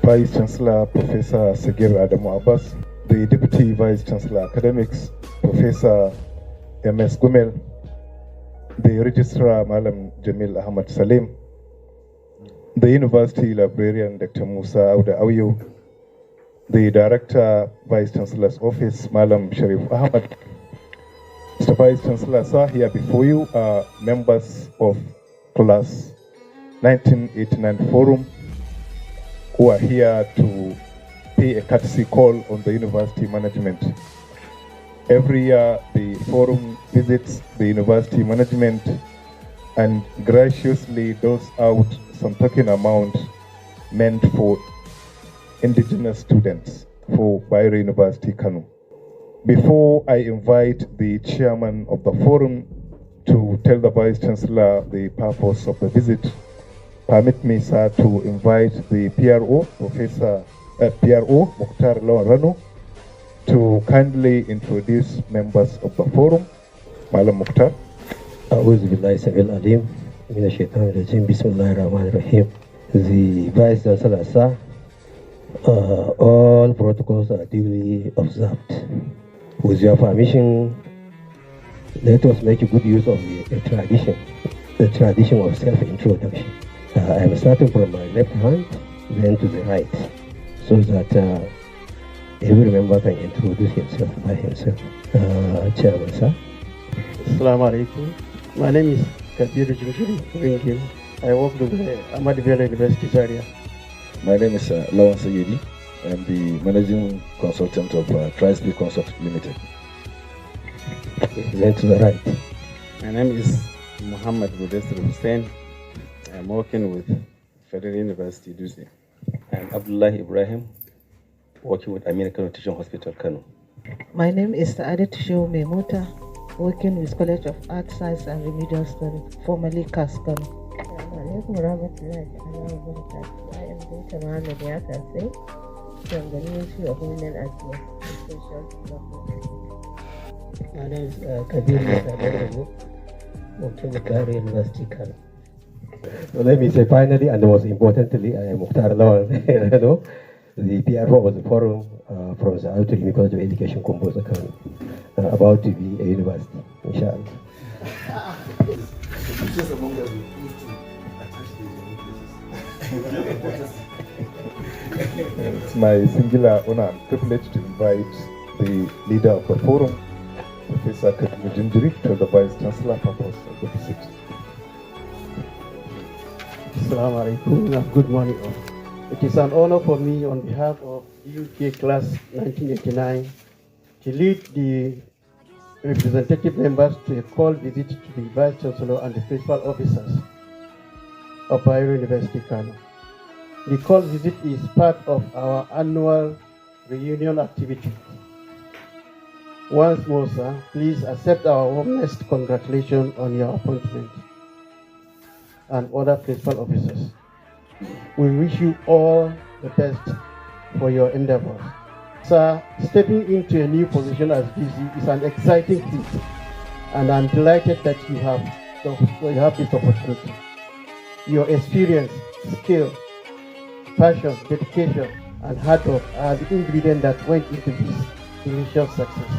Vice Chancellor Professor Sagir Adamu Abbas, the Deputy Vice Chancellor Academics Professor M.S. Gumel, the Registrar Malam Jamil Ahmad Salim, the University Librarian Dr. Musa Auda Auyo, the Director Vice Chancellor's Office Malam Sharif Ahmad. Mr. Vice Chancellor, sir, here before you are members of Class 1989 Forum who are here to pay a courtesy call on the university management. Every year, the forum visits the university management and graciously doles out some token amount meant for indigenous students for Bayero University, Kano. Before I invite the chairman of the forum to tell the Vice Chancellor the purpose of the visit, permit me, sir, to invite the PRO, PRO Mukhtar Lawan, to kindly introduce members of the forum. Malam Mukhtar. أعوذ بالله السميع العليم من الشيطان الرجيم بسم الله الرحمن الرحيم. The Vice Chancellor, sir, all protocols are duly observed. With your permission, let us make a good use of the tradition of self-introduction. I am starting from my left hand, then to the right, so that every member can introduce himself by himself. Chairman, sir. Assalamu alaikum. My name is Kabir Jumshiri Ringil. I work with Ahmad Bello University, Zaria. My name is Lawan Sayedi. I am the managing consultant of Tri-Speed Consult Limited. Then to the right. My name is Muhammad Budesir Hussein. I am working with Federal University, Dutse. I am Abdullah Ibrahim, working with American Teaching Hospital, Kano. My name is Saadet Shehu Memota, working with College of Art, Science and Remedial Studies, formerly CAS, Kano. I am Dr. Mohammed Yakase from the Ministry of Women Affairs and Social Development. My name is Kabir Adamu, working with Bayero University, Kano. So let me say finally, and most importantly, I am Mukhtar Lawan, the PRO of the forum from the Autonomy College of Education, Composer, Kano, about to be a university, inshallah. It's my singular honor and privilege to invite the leader of the forum, Professor Kabir Jinjiri, to the Vice Chancellor purpose of the visit. Assalamu alaikum. Good morning all. It is an honor for me on behalf of B.U.K class 1989 to lead the representative members to a call visit to the Vice Chancellor and the principal officers of Bayero University, Kano. The call visit is part of our annual reunion activity. Once more, sir, please accept our warmest congratulations on your appointment and other principal officers. We wish you all the best for your endeavors. Sir, stepping into a new position as VC is an exciting feat, and I'm delighted that you have this opportunity. Your experience, skill, passion, dedication, and hard work are the ingredients that went into this initial success.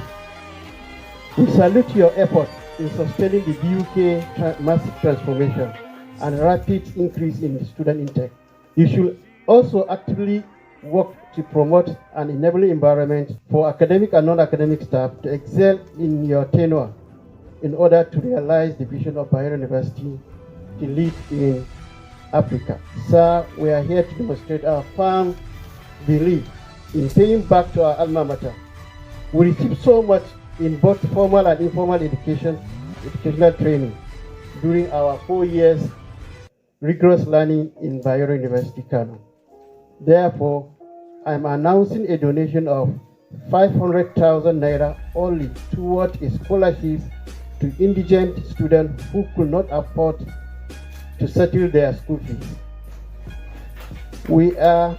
We salute your effort in sustaining the B.U.K massive transformation and rapid increase in student intake. You should also actively work to promote an enabling environment for academic and non-academic staff to excel in your tenure in order to realize the vision of Bayero University to lead in Africa. Sir, we are here to demonstrate our firm belief in paying back to our alma mater. We receive so much in both formal and informal educational training during our 4 years rigorous learning in Bayero University, Kano. Therefore, I am announcing a donation of 500,000 naira only toward a scholarship to indigent students who could not afford to settle their school fees. We are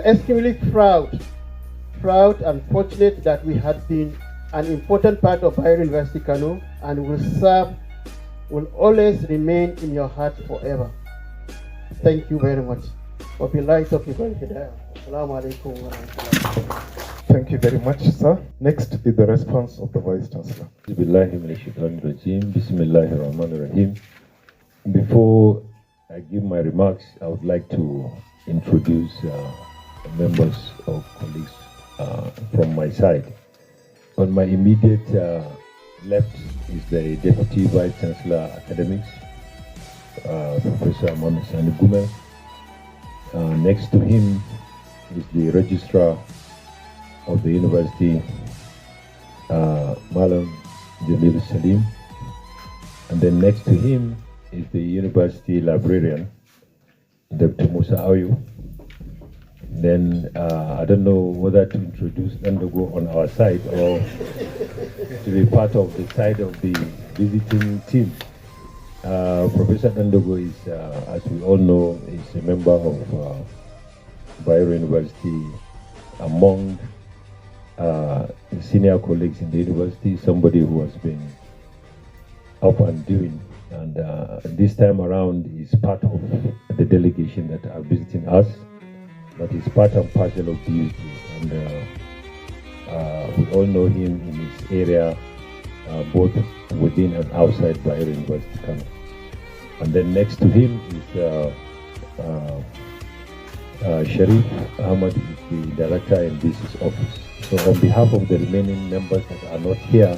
extremely proud and fortunate that we have been an important part of Bayero University, Kano, and will always remain in your heart forever. Thank you very much. وبالله توفيق والهداية. السلام عليكم ورحمة الله. Thank you very much, sir. Next is the response of the Vice Chancellor. Bismillahirrahmanirrahim. Before I give my remarks, I would like to introduce members or colleagues from my side. On my immediate left is the Deputy Vice Chancellor Academics, Professor Mohamed Sani Gumel. Next to him is the Registrar of the University, Malam Jamil Salim. And then next to him is the University Librarian, Dr. Musa Ayu. Then I don't know whether to introduce Ndogo on our side or to be part of the side of the visiting team. Professor Ndogo is, as we all know, is a member of Bayero University, among senior colleagues in the university, somebody who has been up and doing. And this time around is part of the delegation that are visiting us, that is part and parcel of B.U.K. And we all know him in his area, both within and outside Bayero University, Kano. And then next to him is Sharif Ahmad, is the Director in Business Office. So on behalf of the remaining members that are not here,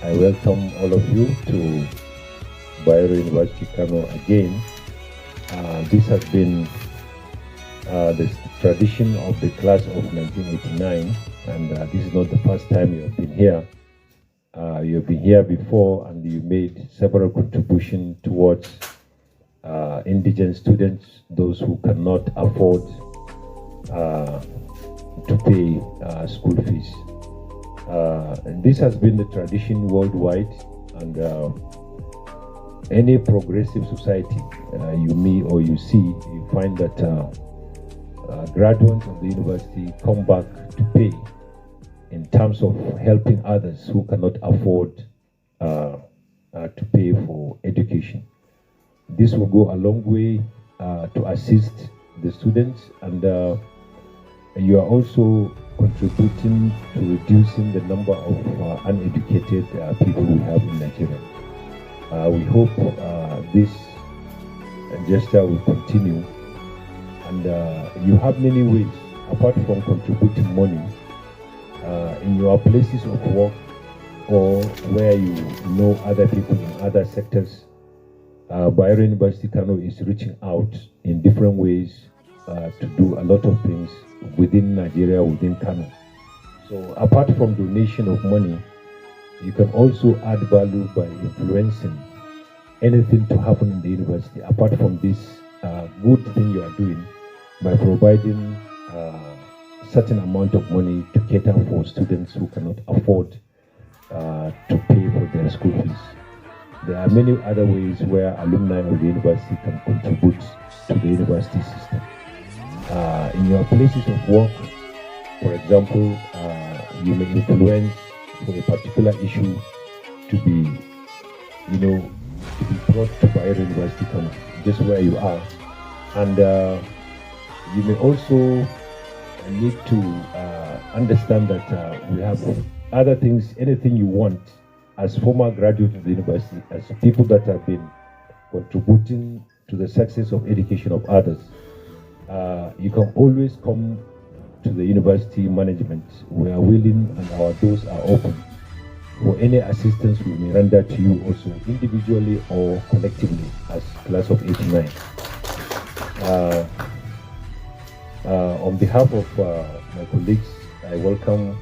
I welcome all of you to Bayero University, Kano again. This has been the tradition of the class of 1989, and this is not the first time you have been here. You have been here before, and you made several contributions towards indigent students, those who cannot afford to pay school fees. This has been the tradition worldwide, and any progressive society you meet or you see, you find that graduates of the university come back to pay in terms of helping others who cannot afford to pay for education. This will go a long way to assist the students, and you are also contributing to reducing the number of uneducated people we have in Nigeria. We hope this gesture will continue, and you have many ways, apart from contributing money, in your places of work or where you know other people in other sectors. Bayero University Kano is reaching out in different ways to do a lot of things within Nigeria, within Kano. So apart from donation of money, you can also add value by influencing anything to happen in the university, apart from this good thing you are doing, by providing certain amount of money to cater for students who cannot afford to pay for their school fees. There are many other ways where alumni of the university can contribute to the university system. In your places of work, for example, you may influence for a particular issue to be, to be brought to Bayero University, just where you are. And you may also need to understand that we have other things, anything you want as former graduates of the university, as people that have been contributing to the success of education of others. You can always come to the university management. We are willing and our doors are open for any assistance we may render to you, also individually or collectively as class of 89. On behalf of my colleagues, I welcome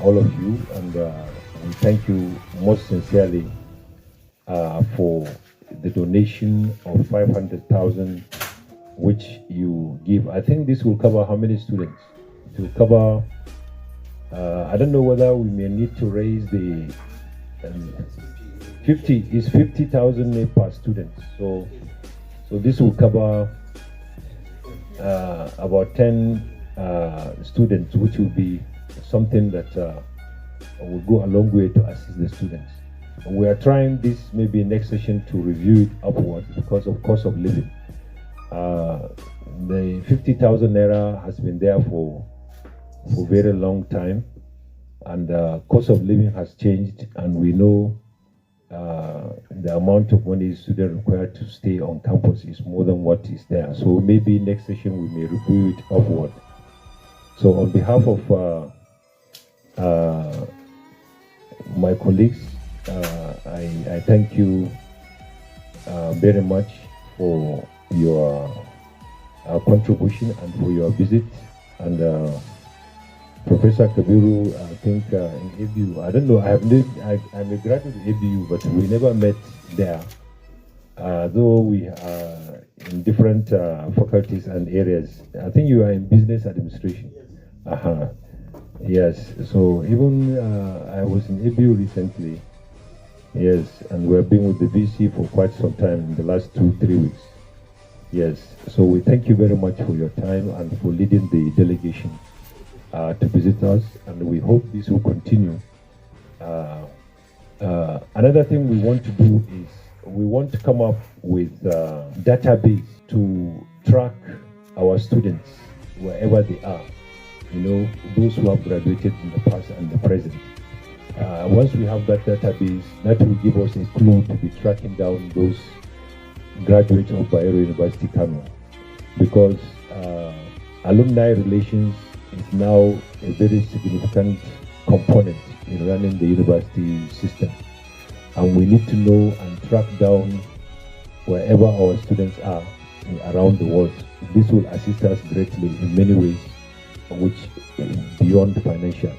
all of you, and we thank you most sincerely for the donation of 500,000 which you give. I think this will cover how many students? It will cover, I don't know whether we may need to raise the 50,000 per student. So this will cover about 10 students, which will be something that will go a long way to assist the students. We are trying this maybe next session to review it upward because of cost of living. The 50,000 naira has been there for very long time, and cost of living has changed, and we know the amount of money students require to stay on campus is more than what is there. So maybe next session we may review it upward. So on behalf of my colleagues, I thank you very much for your contribution and for your visit. And Professor Kabiru, I think in ABU, I don't know, I'm a graduate of ABU, but we never met there. Though we are in different faculties and areas. I think you are in business administration. Yes, so even I was in ABU recently. Yes, and we have been with the VC for quite some time in the last 2-3 weeks. Yes, so we thank you very much for your time and for leading the delegation to visit us, and we hope this will continue. Another thing we want to do is we want to come up with a database to track our students wherever they are. You know, those who have graduated in the past and the present. Once we have that database, that will give us a clue to be tracking down those graduates of Bayero University Kano, because alumni relations is now a very significant component in running the university system, and we need to know and track down wherever our students are around the world. This will assist us greatly in many ways, which is beyond financial.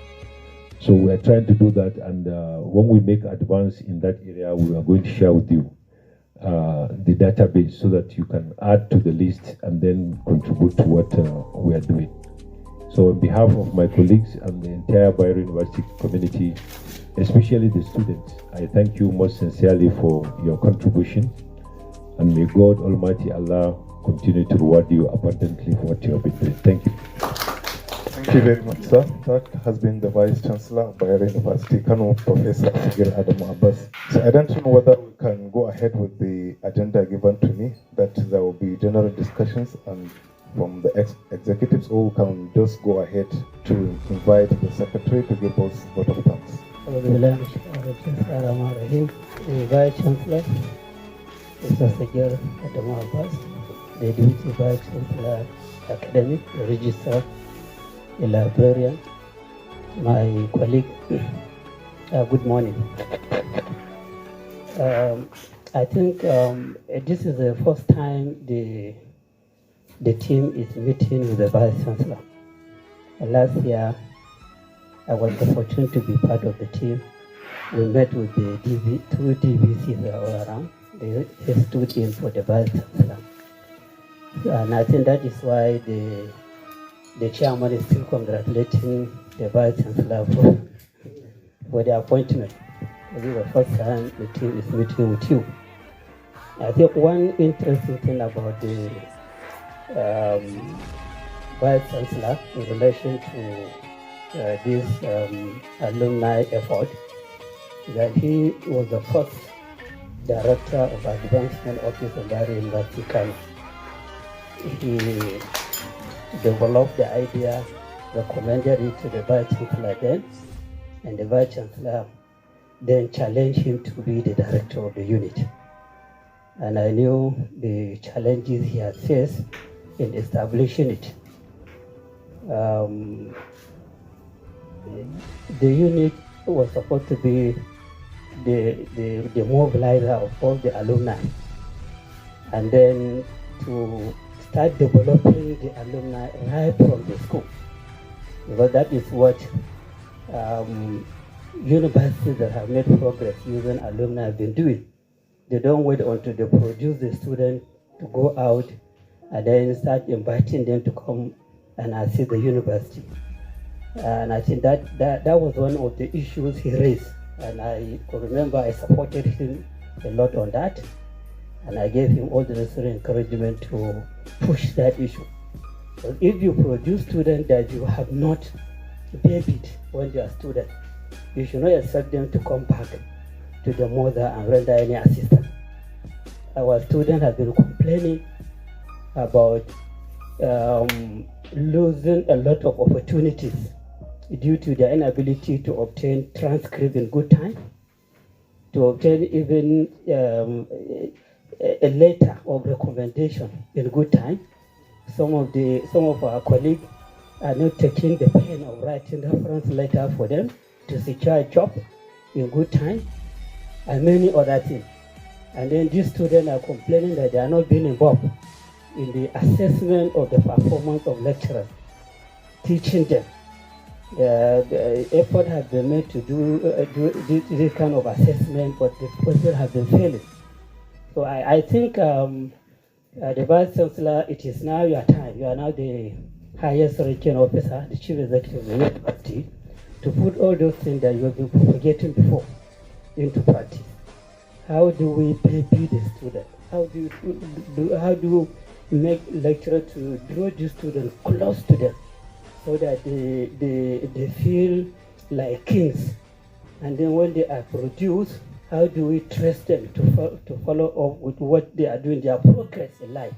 So we are trying to do that, and when we make advance in that area, we are going to share with you the database so that you can add to the list and then contribute to what we are doing. So on behalf of my colleagues and the entire Bayero University community, especially the students, I thank you most sincerely for your contribution, and may God Almighty Allah continue to reward you abundantly for what you have been doing. Thank you. Thank you very much, sir. That has been the Vice Chancellor of Bayero University, Kano, Professor Sagir Adamu Abbas. So I don't know whether we can go ahead with the agenda given to me, that there will be general discussions and from the executives, or we can just go ahead to invite the Secretary to give us vote of thanks. The Vice Chancellor, Professor Sagir Adamu Abbas, the Deputy Vice Chancellor, Academic, the Registrar, the librarian, my colleague, good morning. I think this is the first time the team is meeting with the Vice Chancellor. Last year, I was fortunate to be part of the team. We met with the two DVCs that were around. They stood in for the Vice Chancellor. And I think that is why the chairman is still congratulating the Vice Chancellor for the appointment. This is the first time the team is meeting with you. I think one interesting thing about the Vice Chancellor in relation to this alumni effort, that he was the first Director of Advancement Office of Bayero University Kano. He developed the idea, recommended it to the Vice Chancellor then, and the Vice Chancellor then challenged him to be the Director of the unit. And I knew the challenges he had faced in establishing it. The unit was supposed to be the mobilizer of all the alumni, and then to start developing the alumni right from the school, because that is what universities that have made progress using alumni have been doing. They don't wait until they produce the student to go out and then start inviting them to come and assist the university. And I think that was one of the issues he raised. And I could remember I supported him a lot on that. And I gave him all the necessary encouragement to push that issue. But if you produce students that you have not babied when they are students, you should not expect them to come back to the mother and render any assistance. Our students have been complaining about losing a lot of opportunities due to their inability to obtain transcript in good time, to obtain even a letter of recommendation in good time. Some of our colleagues are not taking the pain of writing reference letter for them to secure a job in good time, and many other things. And then these students are complaining that they are not being involved in the assessment of the performance of lecturers, teaching them. The effort has been made to do this kind of assessment, but the person has been failing. So I think the Vice Chancellor, it is now your time. You are now the highest ranking officer, the Chief Executive of the university, to put all those things that you have been propagating before into practice. How do we baby the student? How do you make lecturers to draw the students close to them so that they feel like kings? And then when they are produced, how do we trust them to follow up with what they are doing, their progress in life?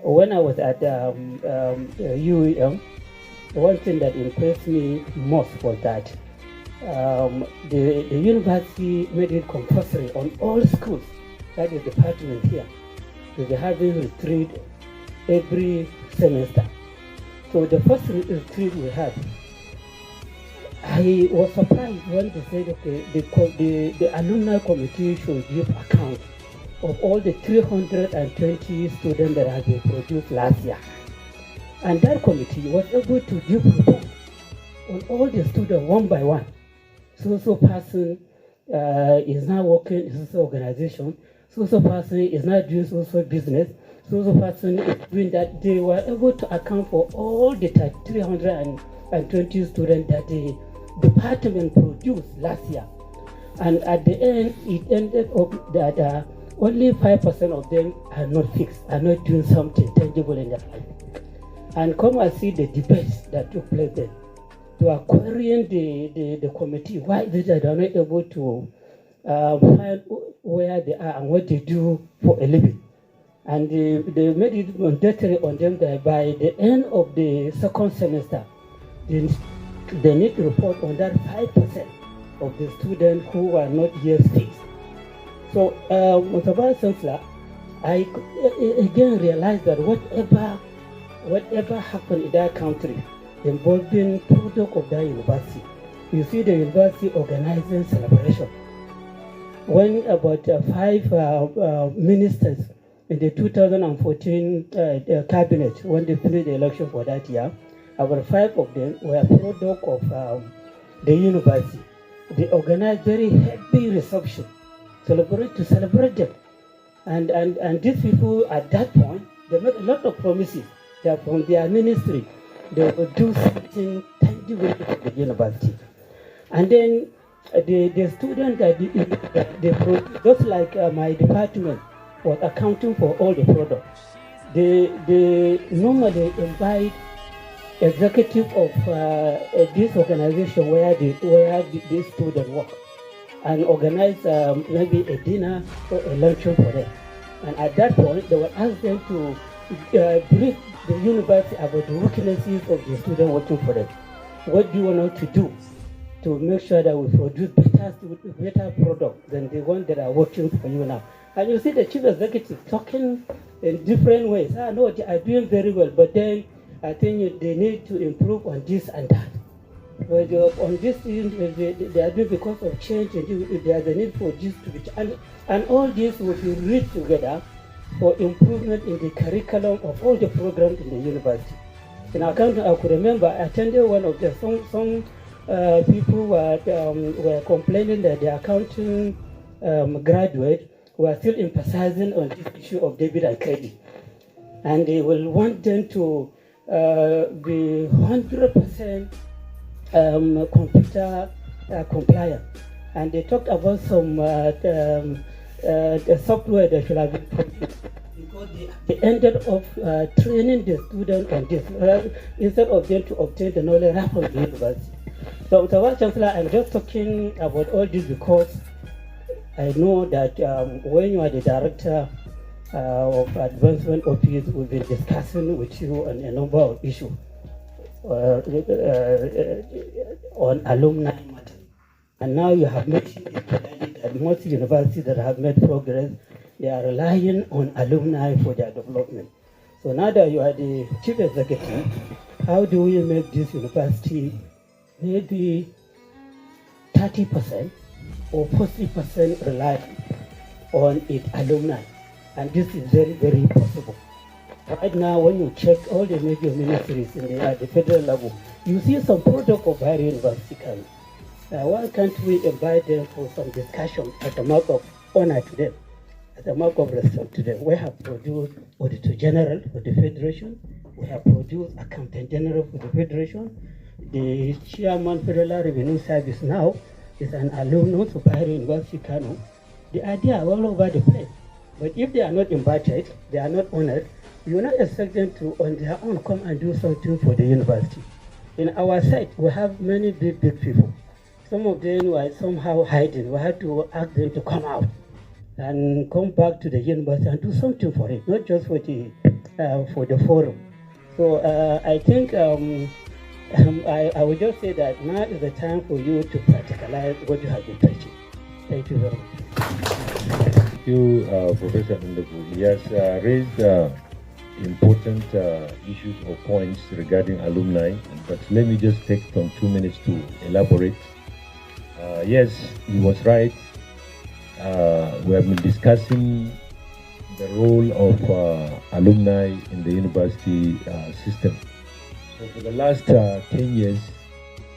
When I was at UEM, one thing that impressed me most was that the university made it compulsory on all schools, that is department here, to be having retreat every semester. So the first retreat we had, I was surprised when they said, okay, the alumni committee should give account of all the 320 students that have been produced last year. And that committee was able to give report on all the students one by one. So person is now working in social organization, so person is now doing social business, so person is doing that. They were able to account for all the 320 students that the department produced last year. And at the end, it ended up that only 5% of them are not fixed, are not doing something tangible in their life. And come and see the debates that took place there. To acquiring the committee, why is it that they are not able to find where they are and what they do for a living? And they made it mandatory on them that by the end of the second semester, they need to report on that 5% of the students who are not yet fixed. So, Mr. Vice Chancellor, I again realized that whatever happened in that country involving product of that university, you see the university organizing celebration. When about 5 ministers in the 2014 cabinet, when they finished the election for that year, about 5 of them were product of the university. They organized very heavy reception to celebrate them. And these people at that point, they made a lot of promises that from their ministry, they would do something tangible for the university. And then the students that they produced, just like my department was accounting for all the products, they normally invite executive of this organization where the students work and organize maybe a dinner or a luncheon for them. And at that point, they will ask them to brief the university about the weaknesses of the student working for them. What do you want us to do to make sure that we produce better product than the ones that are working for you now? And you see the chief executive talking in different ways. No, they are doing very well, but then I think they need to improve on this and that. But on this, they are doing because of change, and there is a need for this to be changed. And all this will be read together for improvement in the curriculum of all the programs in the university. In our country, I could remember I attended one of the some people were complaining that the accounting graduates were still emphasizing on this issue of debit and credit, and they will want them to be 100% computer compliant. And they talked about some the software that should have been produced, because they ended up training the students on this instead of them to obtain the knowledge right from the university. So, Mr. Vice Chancellor, I'm just talking about all this because I know that when you are the director of Advancement Office, we've been discussing with you on a number of issues on alumni matter. And now you have mentioned it clearly that most universities that have made progress, they are relying on alumni for their development. So now that you are the chief executive, how do we make this university maybe 30% or 40% reliant on its alumni? And this is very, very possible. Right now, when you check all the major ministries at the federal level, you see some protocol by University Council. Why can't we invite them for some discussion as a mark of honor to them, as a mark of respect to them? We have produced Auditor General for the Federation. We have produced Accountant General for the Federation. The Chairman Federal Revenue Service now is an alumnus of Bahrain University Kano. The idea are all over the place. But if they are not invited, they are not honored, you will not expect them to, on their own, come and do something for the university. In our site, we have many big people. Some of them were somehow hiding. We had to ask them to come out and come back to the university and do something for it, not just for the forum. So I think I would just say that now is the time for you to practicalize what you have been preaching. Thank you very much. Thank you, Professor Ndegu. He has raised important issues or points regarding alumni, but let me just take some 2 minutes to elaborate. Yes, he was right. We have been discussing the role of alumni in the university system. So for the last 10 years,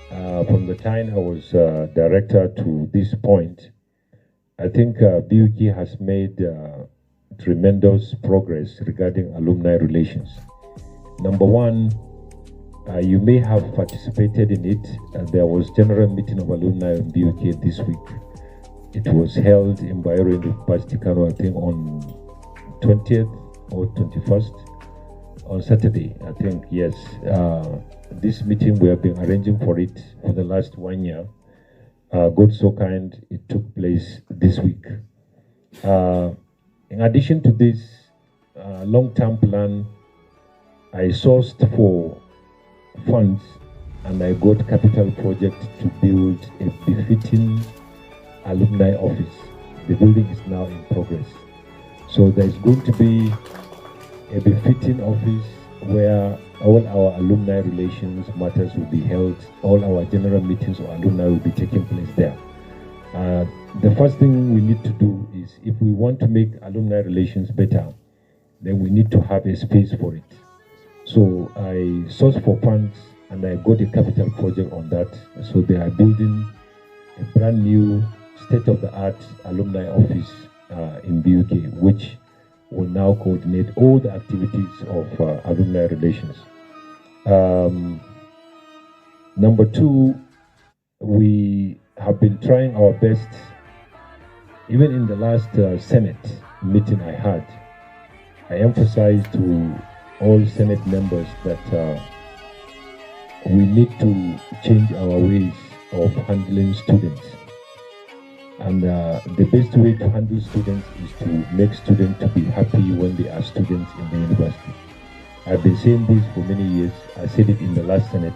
from the time I was director to this point, I think B.U.K has made tremendous progress regarding alumni relations. Number one, you may have participated in it. There was general meeting of alumni in B.U.K this week. It was held in Bayero University Kano, I think on 20th or 21st, on Saturday, I think, yes. This meeting, we have been arranging for it for the last 1 year. God so kind, it took place this week. In addition to this long-term plan, I sourced for funds and I got capital project to build a befitting alumni office. The building is now in progress. So there's going to be a befitting office where all our alumni relations matters will be held. All our general meetings or alumni will be taking place there. The first thing we need to do is, if we want to make alumni relations better, then we need to have a space for it. So I sourced for funds and I got a capital project on that. So they are building a brand new state-of-the-art alumni office in B.U.K, which will now coordinate all the activities of alumni relations. Number two, we have been trying our best. Even in the last Senate meeting I had, I emphasized to all Senate members that we need to change our ways of handling students. And the best way to handle students is to make students to be happy when they are students in the university. I've been saying this for many years. I said it in the last Senate.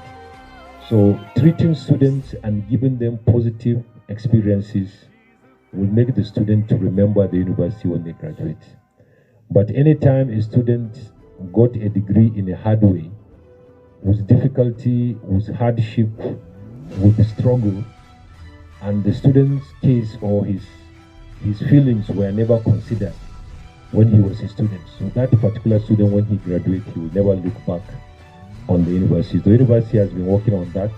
So treating students and giving them positive experiences will make the student to remember the university when they graduate. But anytime a student got a degree in a hard way, with difficulty, with hardship, with struggle, and the student's case or his feelings were never considered when he was a student. So that particular student, when he graduates, he will never look back on the university. The university has been working on that.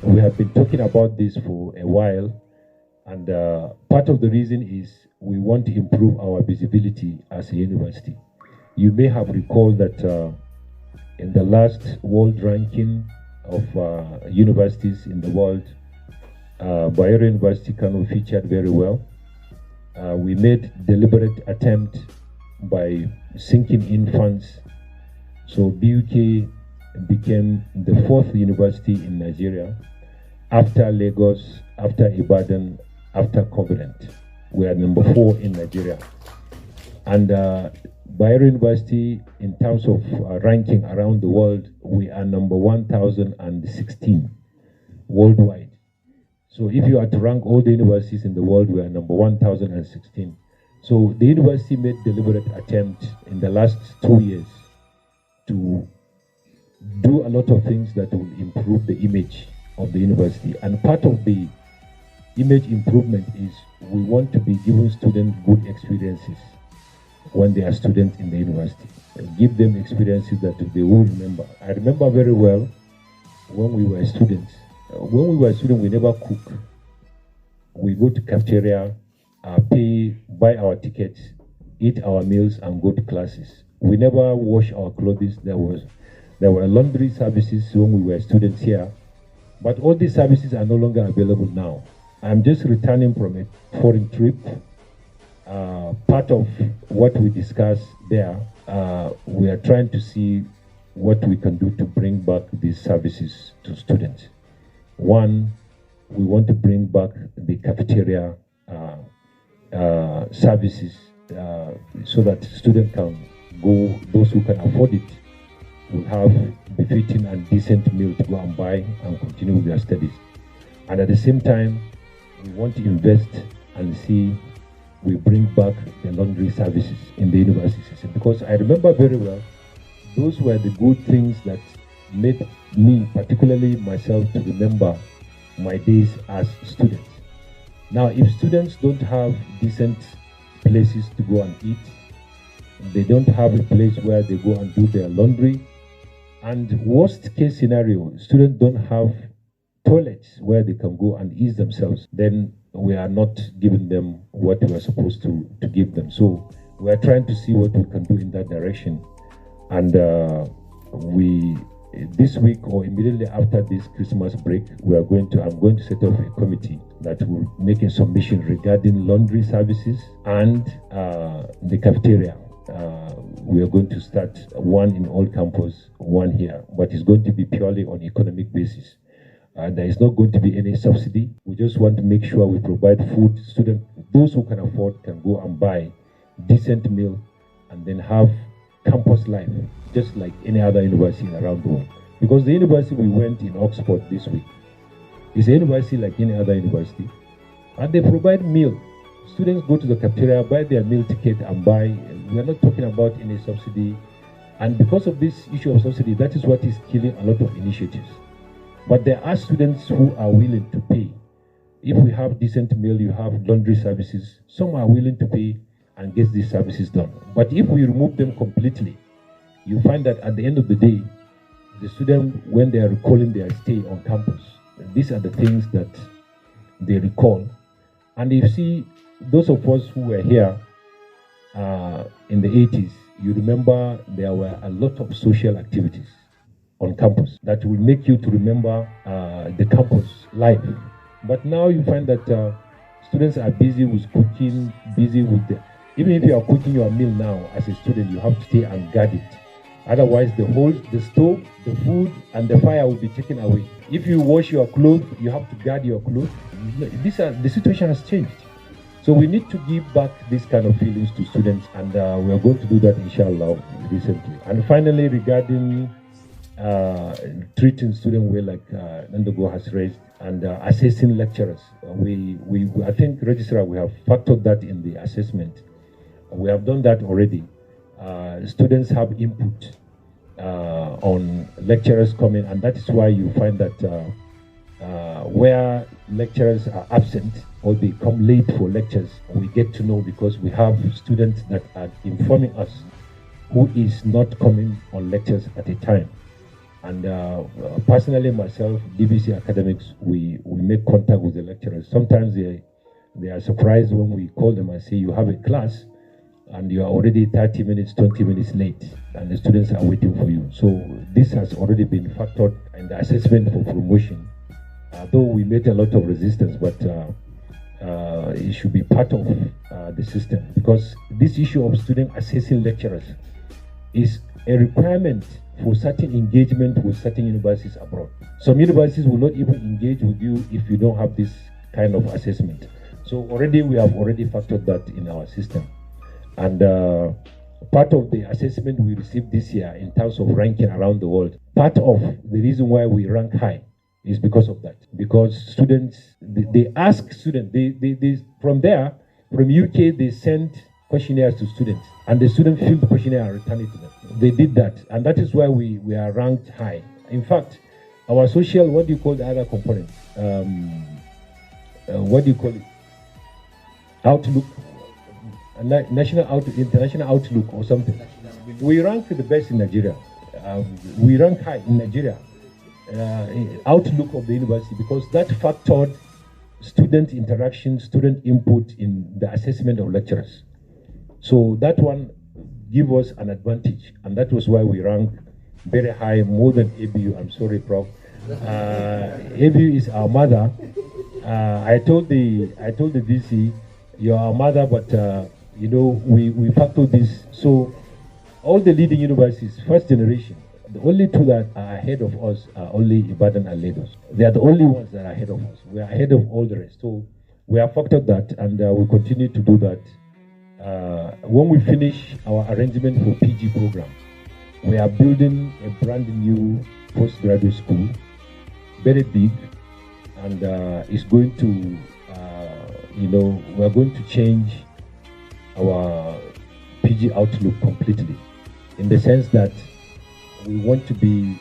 We have been talking about this for a while, and part of the reason is we want to improve our visibility as a university. You may have recalled that in the last world ranking of universities in the world, Bayero University Kano featured very well. We made deliberate attempt by sinking in funds. So B.U.K became the 4th university in Nigeria after Lagos, after Ibadan, after Covenant. We are number 4 in Nigeria. And Bayero University, in terms of ranking around the world, we are number 1,016 worldwide. So if you are to rank all the universities in the world, we are number 1,016. So the university made deliberate attempt in the last 2 years to do a lot of things that will improve the image of the university. And part of the image improvement is we want to be giving students good experiences when they are students in the university. Give them experiences that they will remember. I remember very well when we were students. When we were students, we never cook. We go to cafeteria, buy our tickets, eat our meals, and go to classes. We never wash our clothes. There were laundry services when we were students here, but all these services are no longer available now. I'm just returning from a foreign trip. Part of what we discussed there, we are trying to see what we can do to bring back these services to students. One, we want to bring back the cafeteria services so that students can go, those who can afford it will have befitting and decent meal to go and buy and continue with their studies. And at the same time, we want to invest and see we bring back the laundry services in the university system. Because I remember very well, those were the good things that made me, particularly myself, to remember my days as students. Now, if students don't have decent places to go and eat, they don't have a place where they go and do their laundry, and worst case scenario, students don't have toilets where they can go and ease themselves, then we are not giving them what we are supposed to give them. So we are trying to see what we can do in that direction. And this week or immediately after this Christmas break, I'm going to set up a committee that will make a submission regarding laundry services and the cafeteria. We are going to start one in all campus, one here, but it's going to be purely on economic basis. There is not going to be any subsidy. We just want to make sure we provide food. Students, those who can afford, can go and buy decent meal and then have campus life, just like any other university around the world. Because the university we went in Oxford this week is a university like any other university, and they provide meal. Students go to the cafeteria, buy their meal ticket and buy. We are not talking about any subsidy. And because of this issue of subsidy, that is what is killing a lot of initiatives. But there are students who are willing to pay. If we have decent meal, you have laundry services, some are willing to pay and get these services done. But if we remove them completely, you find that at the end of the day, the student, when they are recalling their stay on campus, these are the things that they recall. And you see, those of us who were here in the 80s, you remember there were a lot of social activities on campus that will make you to remember the campus life. But now you find that students are busy with cooking, busy with even if you are cooking your meal now as a student, you have to stay and guard it. Otherwise, the stove, the food, and the fire will be taken away. If you wash your clothes, you have to guard your clothes. The situation has changed. So we need to give back this kind of feelings to students, and we are going to do that, inshallah, recently. And finally, regarding treating students well, like Nandogo has raised, and assessing lecturers, I think, Registrar, we have factored that in the assessment. We have done that already. Students have input on lecturers coming, and that is why you find that where lecturers are absent or they come late for lectures, we get to know because we have students that are informing us who is not coming on lectures at a time. And personally, myself, DBC Academics, we make contact with the lecturers. Sometimes they are surprised when we call them and say, you have a class and you are already 30 minutes, 20 minutes late, and the students are waiting for you. So this has already been factored in the assessment for promotion. Though we met a lot of resistance, but it should be part of the system, because this issue of student assessing lecturers is a requirement for certain engagement with certain universities abroad. Some universities will not even engage with you if you don't have this kind of assessment. So already we have already factored that in our system. And part of the assessment we received this year in terms of ranking around the world, part of the reason why we rank high is because of that. Because students, they ask students, they from there, from UK, they send questionnaires to students, and the students fill the questionnaire and return it to them. They did that, and that is why we are ranked high. In fact, our social, what do you call the other component? What do you call it? Outlook, international outlook or something. We rank the best in Nigeria. We rank high in Nigeria. Outlook of the university, because that factored student interaction, student input in the assessment of lecturers. So that one give us an advantage, and that was why we rank very high, more than ABU. I'm sorry, Prof. ABU is our mother. I told the VC, you're our mother, but you know, we factor this. So all the leading universities, first generation, the only two that are ahead of us are only Ibadan and Lagos. They are the only ones that are ahead of us. We are ahead of all the rest. So we have factored that, and we continue to do that. When we finish our arrangement for PG program, we are building a brand new postgraduate school, very big, and it's going to, you know, we are going to change our PG outlook completely, in the sense that we want to be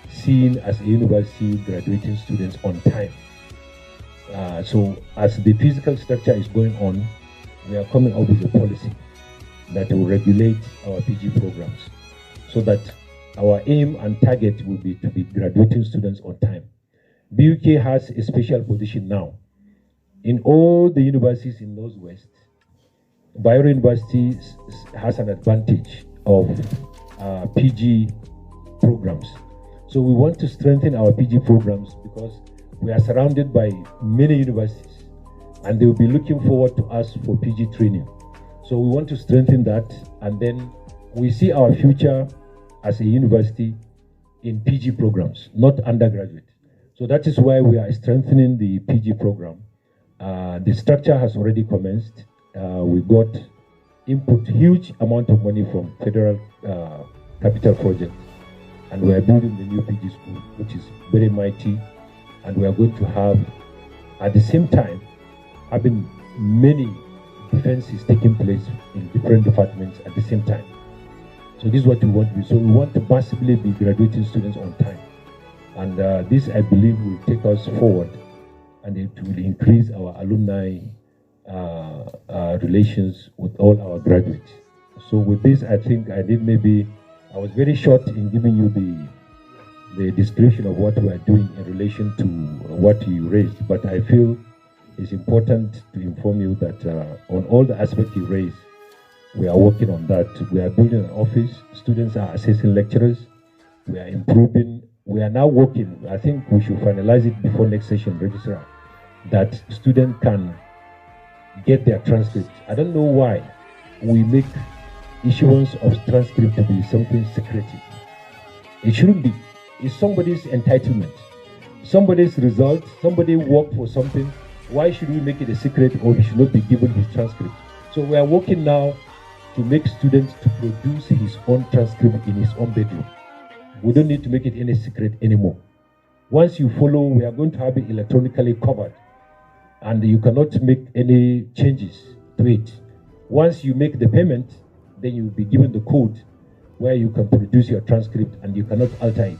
seen as a university graduating students on time. So as the physical structure is going on, we are coming up with a policy that will regulate our PG programs, so that our aim and target will be to be graduating students on time. B.U.K has a special position now. In all the universities in Northwest, Bayero University has an advantage of PG programs. So we want to strengthen our PG programs, because we are surrounded by many universities, and they will be looking forward to us for PG training. So we want to strengthen that, and then we see our future as a university in PG programs, not undergraduate. So that is why we are strengthening the PG program. The structure has already commenced. We got input huge amount of money from federal capital project, and we are building the new PG school, which is very mighty, and we are going to have, at the same time, having many defenses taking place in different departments at the same time. So this is what we want to do. So we want to massively be graduating students on time, and this, I believe, will take us forward, and it will increase our alumni relations with all our graduates. So with this, I think I did maybe, I was very short in giving you the description of what we are doing in relation to what you raised, but I feel it's important to inform you that on all the aspects you raised, we are working on that. We are building an office, students are assessing lecturers, we are improving, we are now working, I think we should finalize it before next session, registrar, that students can get their transcript. I don't know why we make issuance of transcript to be something secretive. It shouldn't be. It's somebody's entitlement, somebody's result, somebody worked for something. Why should we make it a secret, or he should not be given his transcript? So we are working now to make students to produce his own transcript in his own bedroom. We don't need to make it any secret anymore. Once you follow, we are going to have it electronically covered, and you cannot make any changes to it. Once you make the payment, then you will be given the code where you can produce your transcript, and you cannot alter it.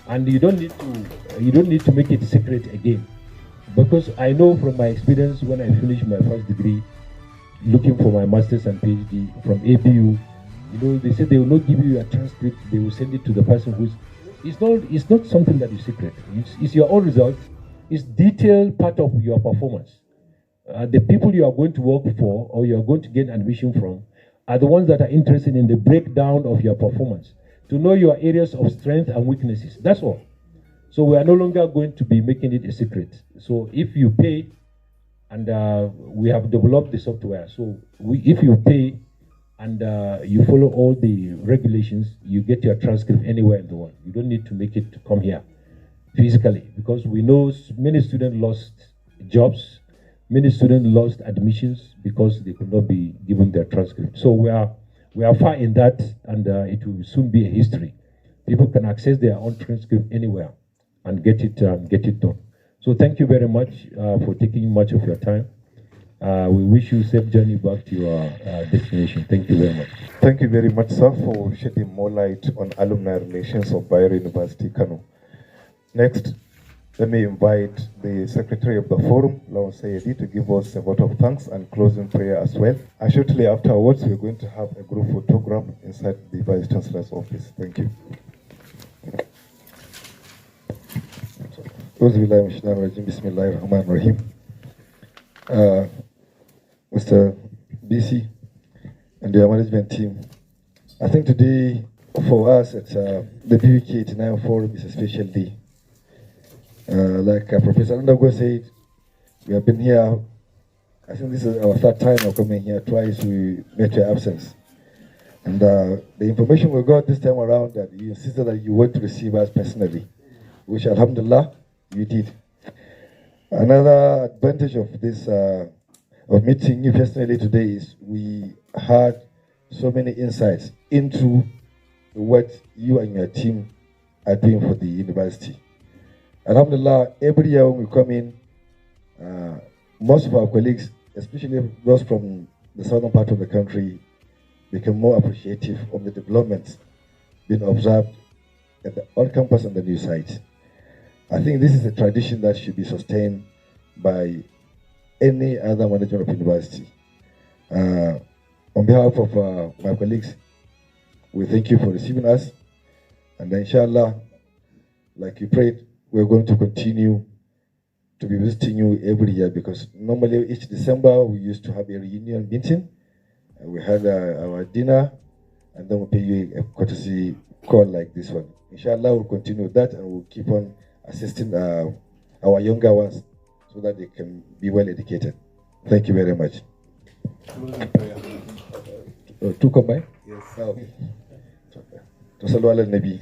And you don't need to make it secret again. Because I know from my experience, when I finished my first degree, looking for my master's and PhD from ABU, you know, they said they will not give you a transcript, they will send it to the person who's, it's not something that is secret. It's your own result. It's detailed part of your performance. The people you are going to work for, or you are going to get admission from, are the ones that are interested in the breakdown of your performance, to know your areas of strength and weaknesses. That's all. So we are no longer going to be making it a secret. So if you pay, and we have developed the software, so if you pay and you follow all the regulations, you get your transcript anywhere in the world. You don't need to make it to come here physically, because we know many students lost jobs, Many students lost admissions because they could not be given their transcript. So we are far in that, and it will soon be a history. People can access their own transcript anywhere and get it done. So thank you very much for taking much of your time. We wish you a safe journey back to your destination. Thank you very much. Thank you very much, sir, for shedding more light on alumni relations of Bayero University, Kano. Next, let me invite the Secretary of the Forum, Lawan Sayedi, to give us a vote of thanks and closing prayer as well. And shortly afterwards, we're going to have a group photograph inside the Vice Chancellor's office. Thank you. Bismillahirrahmanirrahim. Mr. BC and your management team, I think today for us at the B.U.K 89 Forum is a special day. Like Professor Ndago said, we have been here, I think this is our third time of coming here. Twice we met your absence. And the information we got this time around that you insisted that you want to receive us personally, which alhamdulillah, you did. Another advantage of this, of meeting you personally today is we had so many insights into what you and your team are doing for the university. Alhamdulillah, every year when we come in, most of our colleagues, especially those from the southern part of the country, become more appreciative of the developments being observed at the on-campus and the new site. I think this is a tradition that should be sustained by any other management of university. On behalf of my colleagues, we thank you for receiving us, and inshallah, like you prayed, we're going to continue to be visiting you every year, because normally each December we used to have a reunion meeting. We had our dinner, and then we'll pay you a courtesy call like this one. Inshallah, we'll continue with that, and we'll keep on assisting our younger ones so that they can be well educated. Thank you very much. To combine? Yes. Okay. To sallu ala nabi.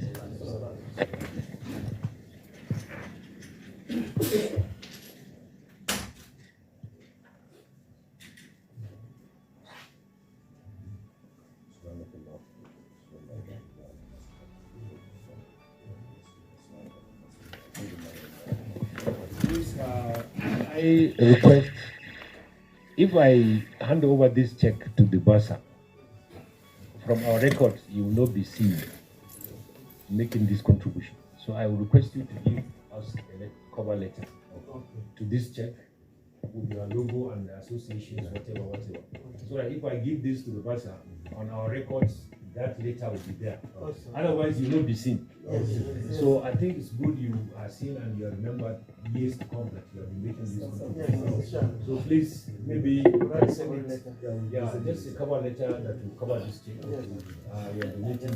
I request, if I hand over this check to the bursar, from our records, you will not be seen making this contribution. So I will request you to give us a cover letter to this check with your logo and the associations, whatever. So that if I give this to the bursar, on our records, that letter will be there. Otherwise, you will not be seen. So I think it's good you are seen and you are remembered years to come that you have been making this contribution. So please, maybe send it. Yeah, just a cover letter that will cover this check. You are donating